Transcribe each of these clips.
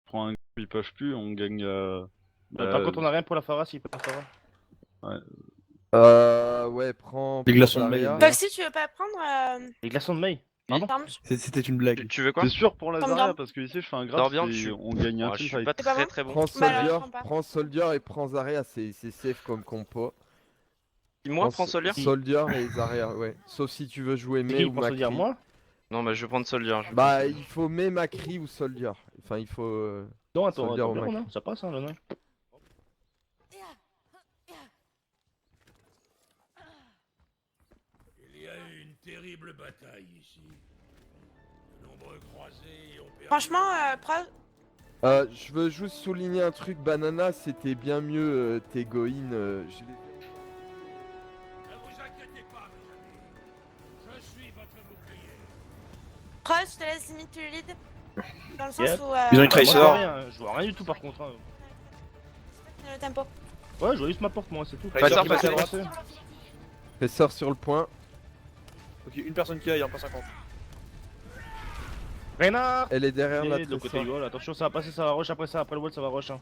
prend un groupe, ils peuvent plus, on gagne. Par contre, on a rien pour la Pharah s'il peut pas Pharah. Ouais. Ouais, prends. Les glaçons de Zarya. May. Foxy, tu veux pas prendre Les glaçons de May. Pardon. C'était une blague. Tu veux quoi? T'es sûr pour la Tombe Zarya bien. parce que ici je fais un Dors graphe bien, et on gagne un Ouais, je suis teamfight. pas C'est pas très bon très bon. Prends Bah, alors, je Soldier, prends pas. prends Soldier et prends Zarya, c'est safe comme compo. Moi, prends Soldier? Soldier et Zarya, ouais. Sauf si tu veux jouer C'est Mei qui ou qui pense dire Macri. moi? Non, bah je vais prendre Soldier. Bah, il faut Mei, Macri ou Soldier. Enfin, il faut. Non, attends, Soldier au attends, max. non, ça passe, hein, le nain. Il y a eu une terrible bataille ici. De nombreux croisés y ont perdu. Franchement, preuve. Je veux juste souligner un truc, Banana, c'était bien mieux tes Goin. Ne vous inquiétez pas, mes amis. Je suis votre bouclier. Preuve, je te laisse limite le lead. Dans le sens Yep. où. Ils ont une Moi, Tracer. je vois rien, je vois rien du tout par contre. Hein. Le tempo. Ouais, je vois juste ma porte, moi, c'est tout. Tracer Tracer qui passe à droite. Fais sort sur le point. Ok, une personne qui aille en pas 50. Reynard. Elle est derrière la De l'autre côté Tracer. du wall, attention, ça va passer, ça va rush, après ça, après le wall, ça va rush. Hein.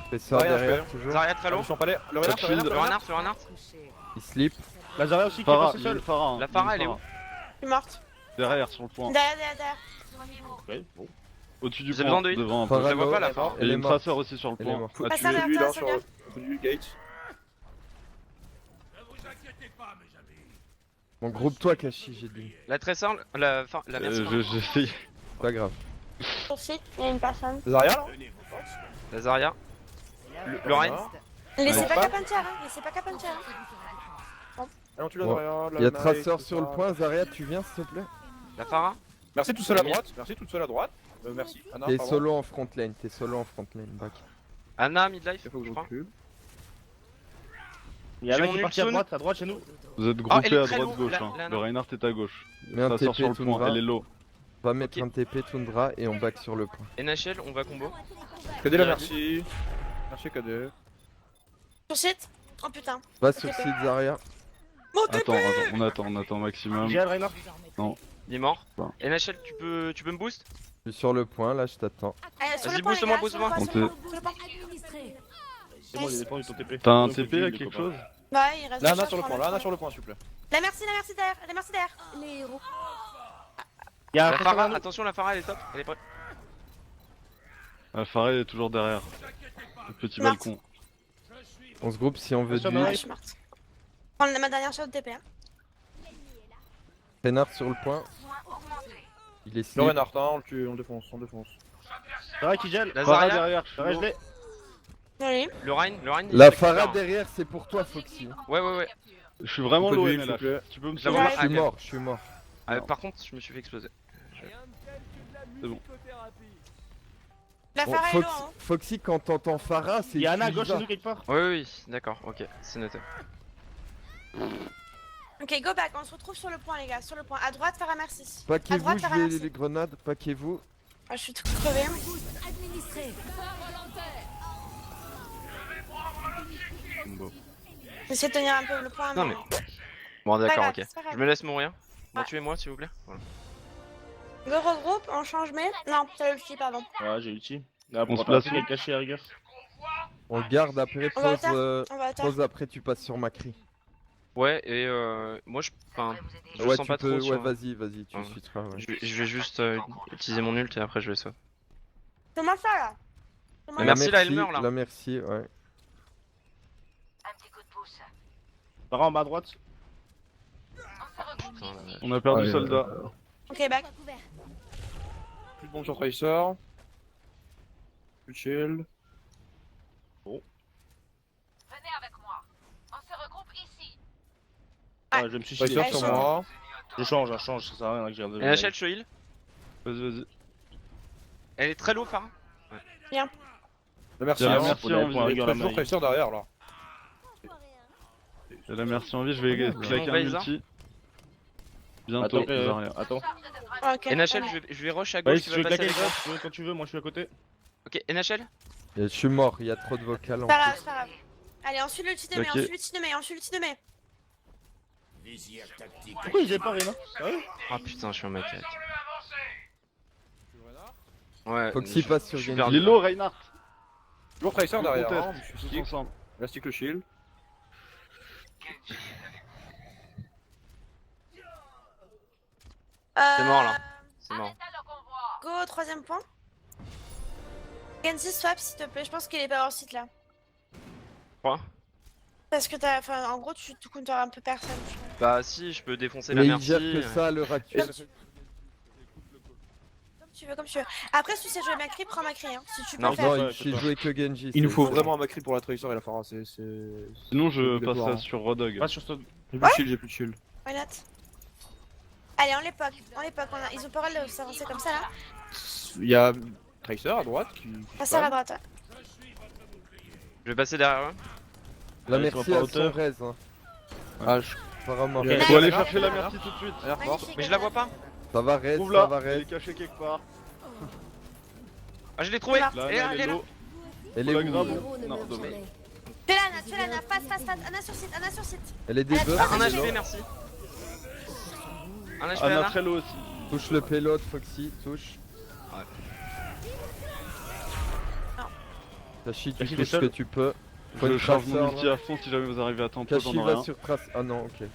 Fais sort Zarya, derrière, je toujours. Zarya très low. Attention, palais. Le renard, Shield. Le renard sur renard. Il slip. La Zarya aussi qui est Farah, passée il y a seule. le Farah. hein, La il y a Farah, le elle est où? Farah. Je suis morte. Derrière sur le point. Derrière. Ok, bon. Au-dessus du Vous avez point, besoin de hit devant un peu. Farah Je la vois low, pas, la Farah. Et il Elle y a est une morte. traceur aussi sur le Elle est point. morte. Faut Bah, tuer ça va, lui ça là va, sur ça va. au bout du gate. Ne vous inquiétez pas, mes amis. Bon, groupe-toi, Kashi, j'ai dit. La Tracer, la merci. pardon. J'essaye. Pas grave. Sur site, il y a une personne. Zarya là La Zarya. Le Rein. Laissez Ouais. pas Capancher, hein. Laissez pas Capancher. Ah non, tu l'as Bon. Zarya. Il y a Tracer sur le point, Zarya, tu viens s'il te plaît? La Farah. Merci tout seul à droite. Merci toute seule à droite. Merci. Anna, T'es pardon. solo en front lane, back. Anna, midlife, Il faut que je je crois. recule. Il y en a J'ai un mon qui est parti à Ultsun. droite chez nous. Vous êtes elle groupés est à très droite low, gauche. la- Hein. la- Le Reinhardt est à gauche. Mets un Traceur TP, sur le point, Tundra. elle est low. Va mettre Ok. un TP Tundra et on back sur le point. NHL, on va combo. KD là, merci. Merci KD. Sur site. Oh putain. Va sur TP. site Zarya. Mon Attends, on attend maximum. J'ai Reynard. Il est mort. Bon. NHL, tu peux me boost? Je suis sur le point, là, je t'attends. Sur Vas-y, le point, les booste-moi, gars, sur le booste-moi. point, On sur le point, sur le point. C'est bon, il est défendu ton TP. T'as un Donc, TP tu à le quelque copain. chose? Ouais, il reste. Là, deux Anna sur le chances point, pour là, Anna mettre. sur le point, s'il vous plaît. La merci derrière. La merci derrière. Les héros. Il y a un La Tracer Farah, à nous. attention, la Farah elle est top. Elle est prête. Farah est toujours derrière. Le petit Marthe. balcon. On se groupe si on veut Attention, du Noël. Ouais, je suis morte. Prendre ma dernière shot de TP. Hein. Reinhardt sur le point. Il est Le slip. renard, hein, on le tue, on le défonce, on le défonce. C'est vrai qu'il gèle. La Farah Zarya, derrière, Ouais, je l'ai. Oui. le Rein, il La est Farah super. derrière, c'est pour toi, Foxy. Ouais. Je suis vraiment Un peu low de vide, s'il MLH. vous plaît. Tu peux me Je la vois. sauver? Je Ah, suis mort. Par contre, je me suis fait exploser. La Bon, Farah est loin. Hein. Foxy, quand t'entends Farah, c'est. Il y a Anna à tu y gauche vas. chez nous quelque part. Oui, d'accord, ok, c'est noté. Ok, go back. On se retrouve sur le point, les gars. Sur le point. À droite, Farah, merci. À Paquez-vous, droite, je Farah, vais merci. les grenades, paquez-vous. Ah, je suis tout crevée. Bon. J'essaie de tenir un peu le point. Non, mais. Bon, d'accord, grave, ok. c'est pas grave. Je me laisse mourir. Bon, Ouais. tuez-moi s'il vous plaît. Voilà. Go regroupe, on change mais. Non, t'as le petit, pardon. Ouais, j'ai ulti. Là, On se pour place passer, il est caché à rigueur. On le garde après, On va au pause, tard. On va à terre. pause après, tu passes sur Macri. Ouais, et moi je Ouais, sens tu pas peux, trop ouais, sur... vas-y, tu Ouais. switcheras, ouais. Je vais juste utiliser mon ult et après je vais sauter. Comment ça là Comment Mais merci, là, elle meurt, là. La merci, ouais. Farah en bas à droite. Putain, la- On a perdu Ouais, soldat. Ok, back. Plus de bombe sur Tracer. Plus de shield. Ouais. Ouais, je me suis Tracer chié. sur change. moi. Je change, ça sert à rien que j'ai regardé. NHL, je heal. Vas-y. Elle est très low, Farah. La merci, Il y a la hein. merci Faut aller en pour vie. un Il y rigueur a la toujours maille. Tracer derrière là. Il y a la merci en vie, je vais claquer un Vaïsa. multi. Bientôt, Attends, Zarya. attends. Ok. NHL, ouais. je vais rush à Vas-y, gauche, si tu tu veux vas passer claquer avec les moi. gars, quand tu veux, moi je suis à côté. Ok, NHL. Et je suis mort, il y a trop de vocales en C'est pas grave, plus. c'est pas grave. Allez, ensuite le petit de mai, Ok. ensuite le petit de mai, ensuite le petit de mai. Visière tactique. Pourquoi il est pas Rena? Ah putain, je suis un mec. Ouais. Foxy passe sur je suis Genji. perdu. Lilo, Reinhardt. Toujours Tracer derrière, conteste. hein, je suis Tous stick. ensemble. La stick le shield. C'est mort là. C'est mort. Go au troisième point. Genji swap s'il te plaît, je pense qu'il est pas hors site là. Quoi? Parce que t'as. Enfin, en gros, tu te comptes un peu personne. je trouve. Bah si, je peux défoncer la Mais il merci. gère que ça à l'heure actuelle. Comme tu veux, comme tu veux. Après, si tu sais jouer Macri, prends Macri. Hein, si tu peux Non. le faire. Non, Ouais, il c'est sait pas. jouer que Genji. Il nous c'est- faut vraiment un Macri pour la Tracer et la Pharah, c'est... Sinon, je Obligatoire, passerai hein. sur Rodog. Va sur Stone. J'ai plus de shield, j'ai plus de shield. Why not? Allez, en l'époque, ils ont pas le droit de s'avancer comme ça là. Il y a Tracer à droite qui... Passe à la droite. Ouais. Je vais passer derrière eux. La Allez, merci sois pas à son hauteur. raise. Hein. Ah, je... Apparemment. Il y a- Faut aller Reinhardt, chercher la Reinhardt. merci tout de suite. Reinhardt mort. Magnifique. Mais je la vois pas. Ça va raise, ça Trouve-la. va Elle est raise. cachée quelque part. Ah je l'ai trouvé. Là, Là, Elle est là, elle est là. Lilo. Elle Faut est la où grave. Héros ne Non, meurt dommage. jamais. fais Lana, passe. Anna sur site. Elle est des Ah, buffs. Ah, un Lilo. HP, merci. Un HP Anna Anna. Trello aussi. Touche le payload, Foxy, touche. Ouais. Non. Tachi, tu Tachi, touches t'es ce que seul. tu peux. Faut Je une charge mon traceur, ulti là. à fond si jamais vous arrivez à tempo, Kashi j'en ai va rien. sur trace. Ah non, ok.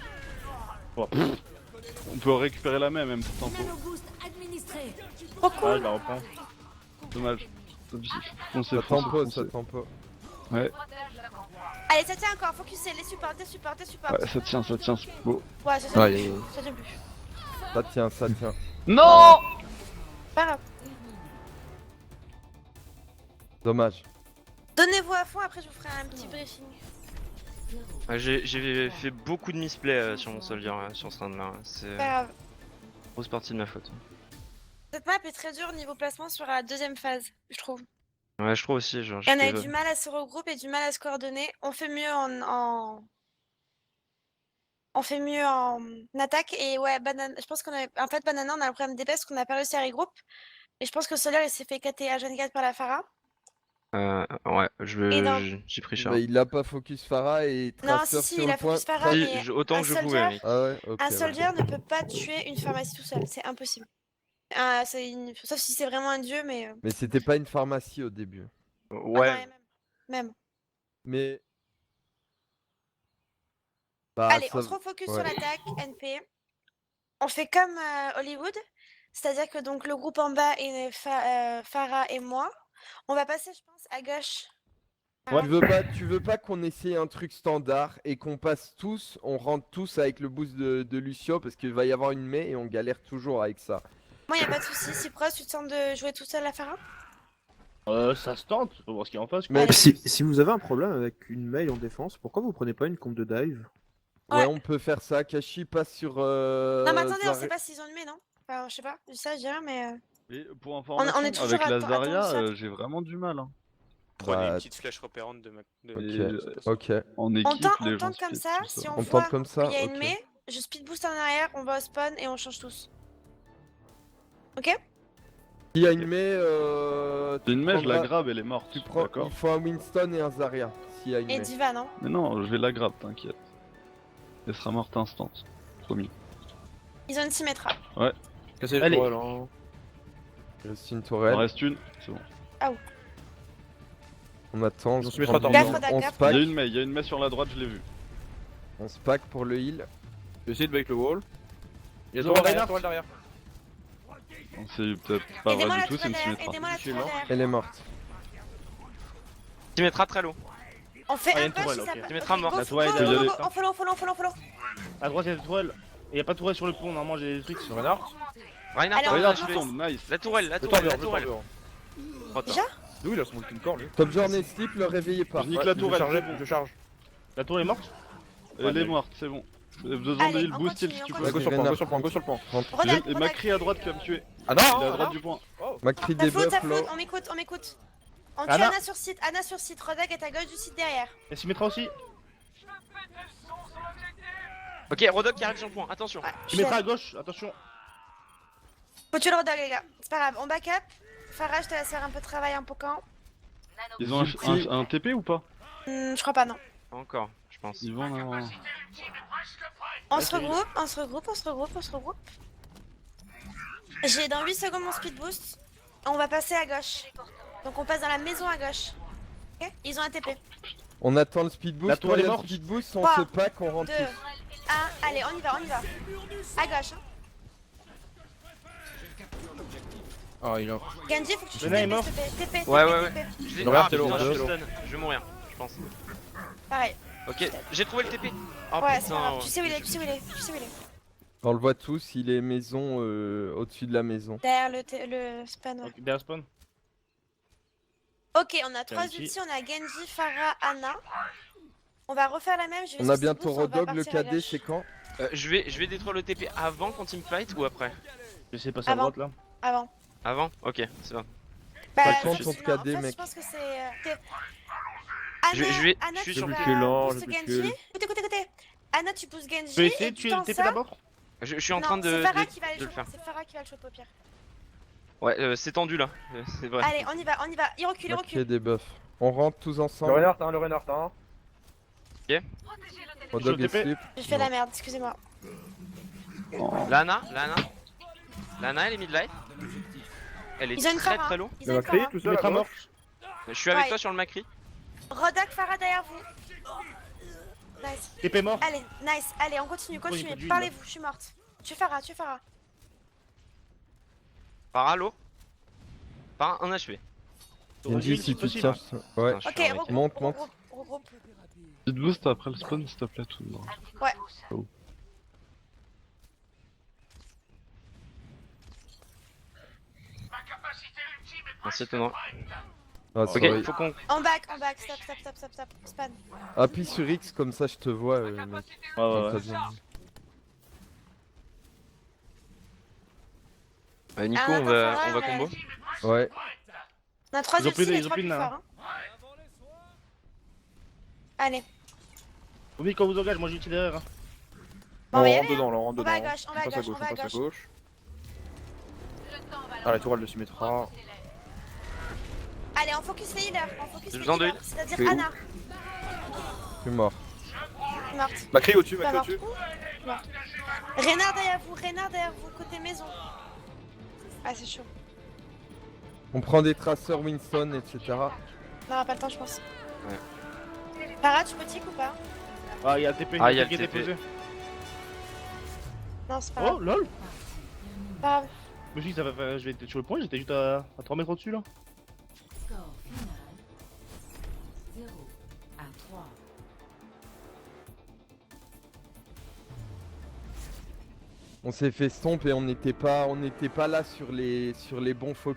On peut récupérer la même pour tempo. Nano boost administré. Trop Ah, cool. je la reprends. Dommage. On Ça s'est tempo, ça tempo. Ouais, Allez, ça tient encore. Focusez, les supports, des supports. ouais, ça tient, c'est beau. Ouais, ça tient Ouais, plus. il y a- Ça tient plus. Ça tient, ça tient. Non! Pas grave. Dommage. Donnez-vous à fond, après je vous ferai un petit briefing. Ouais, j'ai fait beaucoup de misplay sur mon soldier sur ce round là. C'est Pas grave. grosse partie de ma faute. Cette map est très dure niveau placement sur la deuxième phase, je trouve. Ouais, je trouve aussi. Genre, Et on a eu j'étais- du mal à se regrouper et du mal à se coordonner. On fait mieux on fait mieux en attaque. Et ouais, Banana, je pense qu'on a. En fait, Banana, on a un problème d'épée parce qu'on n'a pas réussi à regrouper. Et je pense que Solar il s'est fait KT à Jeanne 4 par la Pharah. Ouais, Et dans- j'ai pris cher. Bah, il a pas focus Pharah et Non, Tracer si, sur il le a point. focus Pharah, Si, mais autant un que je soldier- pouvais, mec. Ah ouais, ok. un ouais. soldier ne peut pas tuer une pharmacie tout seul, c'est impossible. Sauf si c'est vraiment un dieu, mais. Mais c'était pas une pharmacie au début. Ah non, Ouais, et même. Mais. Bah, Allez, ça- on se refocus ouais. sur l'attaque, NP. On fait comme Hollywood, c'est-à-dire que donc le groupe en bas est Farah et moi. On va passer, je pense, à gauche. Tu veux pas qu'on essaie un truc standard et qu'on passe tous, on rentre tous avec le boost de Lucio parce qu'il va y avoir une Mei et on galère toujours avec ça. Moi, y a pas de souci. Cypros, tu te sens de jouer tout seul à Farah? Ça se tente, faut voir ce qu'il y a en face. Mais- Allez. Si vous avez un problème avec une mail en défense, pourquoi vous prenez pas une comp de dive? Ouais, Ouais. on peut faire ça. Kashi passe sur. Non, mais attendez, on Zara- sait pas s'ils ont une main, non? Enfin, je sais pas, ça, je dirais, mais. Et pour information, on est toujours avec la attendu Zarya, ça. j'ai vraiment du mal. Hein. Prenez Bah, une petite flèche repérante de ma. Ok, Et, ok. En On équipe, tente, les on gens tente comme speed, ça, tout si on, On voit tente comme ça, qu'il y a une ok. main, je speed boost en arrière, on va au spawn et on change tous. Ok? S'il y a une Mei, J'ai une mèche, je la prendras- grab, elle est morte. tu prends. D'accord. Il faut un Winston et un Zarya. S'il y a une Et Mei. Diva, non? Mais non, je vais la grab, t'inquiète. Elle sera morte instant. Promis. Ils ont une Symmetra. Cassez le Allez. tourelle, hein. Il reste une Il en tourelle. reste une, c'est bon. On attend. On on se mettra prend- dans Gaffe, le- Rodak, on gaffe. se pack. Il y a une mèche sur la droite, je l'ai vue. On se pack pour le heal. Je vais essayer de break le wall. Il y a Zoro tourelle derrière, Reinhardt. tourelle derrière. On sait peut-être pas Aidez-moi vrai la du tout, c'est tourelle une derrière, symétra. aidez-moi la Je suis tourelle mort. derrière. Elle est morte. Tu mettras très low. On fait Ah, y a un une push tourelle, si ça ok. passe. Tu mettras Ok, mort. go, La tourelle, go, il y a go, des- go, on follow. À droite, il y a des tourelles. Et y a pas de tourelle sur le pont, normalement j'ai des trucs. Sur Reinhardt. Reinhardt, Allez, on Regarde, va tu voir. tombes, nice. La tourelle, la Le tourelle, la tombeur, le tourelle. tombeur. Trop tard. Déjà? Nous, il a son ultime corps, lui. Top journée slip, le réveillez pas. Je nique Ouais, la je tourelle, charge, c'est bon. je charge. La tourelle est morte? Elle est morte, c'est bon. J'ai besoin de Allez, heal, on boost heal continue, si tu on peux. Ouais, go sur le point, go sur le point, go sur le point. Rodak, Et Macri à droite qui va me tuer. Ah non, Il est à ah droite non. du point. Macri Ça des flotte, buffs, ça là. flotte, on m'écoute. On tue Anna. Anna sur site, Rodak est à gauche du site derrière. Et Symmetra aussi? Ok, Rodok qui arrive sur le point, attention. Ouais, je suis Symmetra là. à gauche, attention. Faut tuer le Rodak, les gars. C'est pas grave, on back up. Farah, je te laisse faire un peu de travail en poquant. Ils ont un TP ou pas? Je crois pas, non. Pas encore, je pense. Ils vont en avoir un. On se regroupe. J'ai dans 8 secondes mon speed boost. On va passer à gauche. Donc on passe dans la maison à gauche. Ok. Ils ont un TP. On attend le speed La boost. tour, elle est Quand il y a le morte. speed boost, on 3, se pack, on rentre 2, tous. 1. Allez, on y va, on y va. À gauche. Hein. Ah, il a. Genji, faut que tu Lena est TP, mort. s'il te plaît. TP, Ouais, TP, ouais, TP. Je vais Non, mais je c'est stun. Je vais mourir, je pense. Pareil. Ok, j'ai trouvé le TP. Oh Ouais, c'est pas putain. grave. Tu sais où il est, tu sais où il est, tu sais où il est. On le voit tous, il est maison au-dessus de la maison. Derrière le span, ouais. Ok, derrière spawn. Ok, on a 3 Genji. ultis, on a Genji, Pharah, Ana. On va refaire la même, je vais On a sur bientôt Boost, on va Rodog, le partir à KD, gauche. c'est quand? Je vais détruire le TP avant qu'on teamfight ou après? Je sais passer à Avant. droite là. Avant. Avant? Ok, c'est bon. Bah, Pas contre je- ton non, KD, en fait, mec. je pense que c'est... Anna, je suis tu sur le vas cul lent, boost je Genji. recule. Écoutez. Anna, tu pousses Genji. Je peux essayer et de du tuer le temps TP ça... d'abord? Je suis en Non, train de, c'est Pharah qui va aller de le choper. faire. C'est Pharah qui va le choper au pire. Ouais, c'est tendu là, c'est vrai. Allez, on y va. Il recule, Ok, des buffs. On rentre tous Le ensemble. Reinhardt, hein, le Reinhardt, hein. Rodog Sur est le TP. slip. J'ai fait la merde, excusez-moi. Lana, elle est mid-life. Elle est Ils ont une très Pharah. très low. Ils Le ont une Macri, Pharah. tout Je seul. vais à mettre à gauche. mort. Je suis avec Ouais. toi sur le Macri. Rodak, Pharah derrière vous. Nice. TP mort. Allez, nice. Allez, on continue, Oh, il y a pas continuez. d'huile, Parlez-vous, je suis morte. Tu Pharah. Para l'eau. Para un HP. Genji, si tu tiens. Ouais. Putain, je Ok, suis un mec. regroupe, Monte, monte. regroupe. Speed boost après le spawn, s'il te plaît, tout le monde. Ouais. Oh. Merci Tonnerre. Ah, Ok, sorry. faut qu'on. En back, stop. Span. Appuie sur X, comme ça je te vois, mec. Ouais, ouais, Quand ouais. t'as besoin. Nico, Ah, on va attends, combo. Ouais. On a 3 Ils ont plus ultis, de- les ils ont 3 plus plus de nains. forts. Hein. Allez. Oublie qu'on vous engage, moi j'ai utilisé derrière. Hein. Bon, On on va y rentre aller, dedans, hein. là, on rentre On va à dedans. gauche, on On va à passe à gauche, gauche, on va à on passe à gauche. gauche. Ah, la tourelle le symétra. Allez, on focus les healers. J'ai besoin de heal. C'est-à-dire C'est où Anna. Je suis mort. Morte. Macri au-dessus, Pas Macri morte. au-dessus. Morte. Reynard derrière vous, côté maison. Ah, c'est chaud. On prend des traceurs Winston, etc. On n'aura pas le temps, je pense. Ouais. Para, tu peux tick ou pas? Ah, il y a le TP. Ah, il y a qui est le TP. déposé. Non, c'est pas Oh, grave. lol. Pas grave. Je me suis dit, ça va faire... je vais être sur le point, j'étais juste à 3 mètres au-dessus là. Score final 0 à 3. On s'est fait stomp et on n'était pas là sur les bons focus.